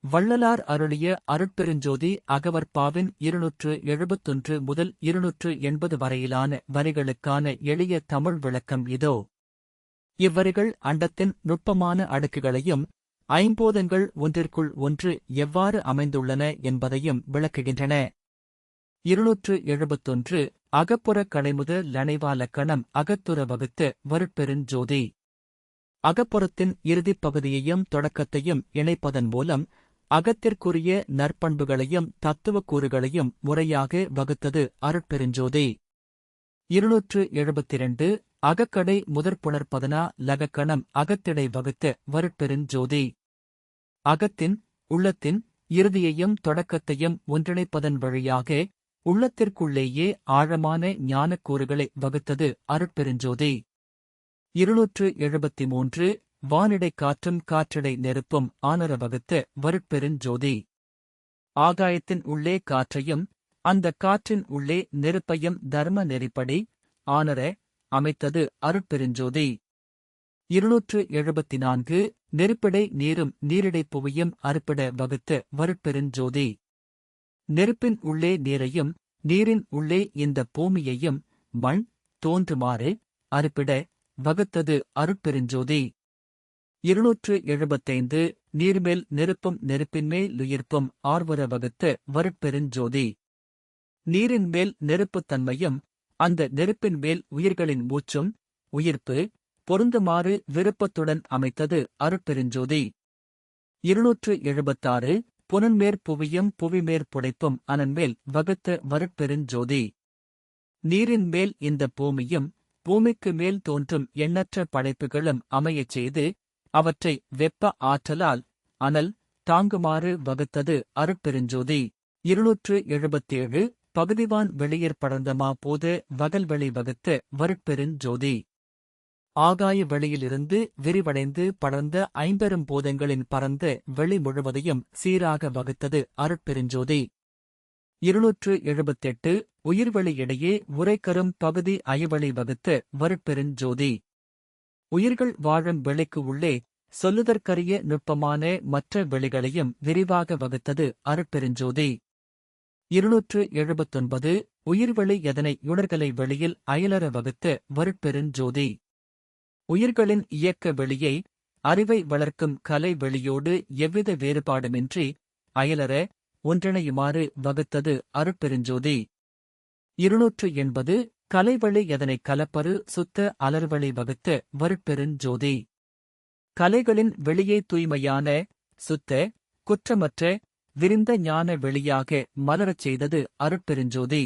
வள்ளலார் அருளிய அருட்பெருஞ்சோதி அகவற்பாவின் 271 முதல் 280 வரையிலான வரிகளுக்கான எளிய தமிழ் விளக்கம் இதோ. இவ்வரிகள் அண்டத்தின் நுட்பமான அடுக்குகளையும் ஐம்பூதங்கள் ஒன்றிற்குள் ஒன்று எவ்வாறு அமைந்துள்ளன என்பதையும் விளக்குகின்றன. 271 அகப்புற கடைமுத லணைவாலக்கணம் அகத்துற வகுத்த வருட்பெருஞ்சோதி. அகப்புறத்தின் இறுதிப் பகுதியையும் தொடக்கத்தையும் இணைப்பதன் மூலம் அகத்திற்குரிய நற்பண்புகளையும் தத்துவக் கூறுகளையும் முறையாக வகுத்தது அருட்பெருஞ்சோதி. 272 அகக்கடை முதற்புணர்பதனா லகக்கணம் அகத்திடை வகுத்த வருட்பெருஞ்சோதி. அகத்தின் உள்ளத்தின் இறுதியையும் தொடக்கத்தையும் ஒன்றிணைப்பதன் வழியாக உள்ளத்திற்குள்ளேயே ஆழமான ஞானக்கூறுகளை வகுத்தது அருட்பெருஞ்சோதி. 273 வானிடை காற்றும் காற்றிடை நெருப்பும் ஆனர வகுத்த வருட்பெருஞ்சோதி. ஆகாயத்தின் உள்ளே காற்றையும் அந்த காற்றின் உள்ளே நெருப்பையும் தர்ம நெறிப்படி ஆனர அமைத்தது அருட்பெருஞ்சோதி. 274 நெருப்பிடை நீரும் நீரிடை புவியும் அறுப்பிட வகுத்த வருட்பெருஞ்சோதி. நெருப்பின் உள்ளே நீரையும் நீரின் உள்ளே இந்த பூமியையும் மண் தோன்றுமாறு அறுப்பிட வகுத்தது அருட்பெருஞ்சோதி. 275 நீர்மேல் நெருப்பும் நெருப்பின்மேல் உயிர்ப்பும் ஆர்வர வகுத்த வருட்பெருஞ்சோதி. நீரின் மேல் நெருப்புத் தன்மையும் அந்த நெருப்பின் மேல் உயிர்களின் மூச்சும் உயிர்ப்பு பொருந்துமாறு விருப்பத்துடன் அமைத்தது அருட்பெருஞ்சோதி. 276 புனன்மேற் புவியும் புவிமேற் புடைப்பும் அனன்மேல் வகுத்த வருட்பெருஞ்சோதி. நீரின் மேல் இந்த பூமியும் பூமிக்கு மேல் தோன்றும் எண்ணற்ற படைப்புகளும் அமையச் செய்து அவற்றை வெப்ப ஆற்றலால் அனல் தாங்குமாறு வகுத்தது அருட்பெருஞ்சோதி. 277 பகுதிவான் வெளியிற் படர்ந்தமா போத வகல்வெளி வகுத்த வருட்பெருஞ்சோதி. ஆகாய வெளியிலிருந்து விரிவடைந்து படர்ந்த ஐம்பெரும் பூதங்களின் பரந்த வெளி முழுவதையும் சீராக வகுத்தது அருட்பெருஞ்சோதி. 278 உயிர்வெளி இடையே உரைக்கரும் பகுதி அயவெளி வகுத்த வருட்பெருஞ்சோதி. உயிர்கள் வாழும் வெளிக்கு உள்ளே சொல்லுதற்கரிய நுட்பமான மற்ற வெளிகளையும் விரிவாக வகுத்தது அருட்பெருஞ்சோதி. 279 உயிர்வெளி எதனை யுணர்கலை வெளியில் அயலற வகுத்த வருட்பெருஞ்சோதி. உயிர்களின் இயக்க வெளியை அறிவை வளர்க்கும் கலை வெளியோடு எவ்வித வேறுபாடுமின்றி அயலற ஒன்றிணையுமாறு வகுத்தது அருட்பெருஞ்சோதி. 280 கலைவழி எதனை கலப்பரு சுத்த அலர்வழி வகுத்த வருட்பெருஞ்சோதி. கலைகளின் வெளியே தூய்மையான சுத்த குற்றமற்ற விரிந்த ஞான வெளியாக மலரச் செய்தது அருட்பெருஞ்சோதி.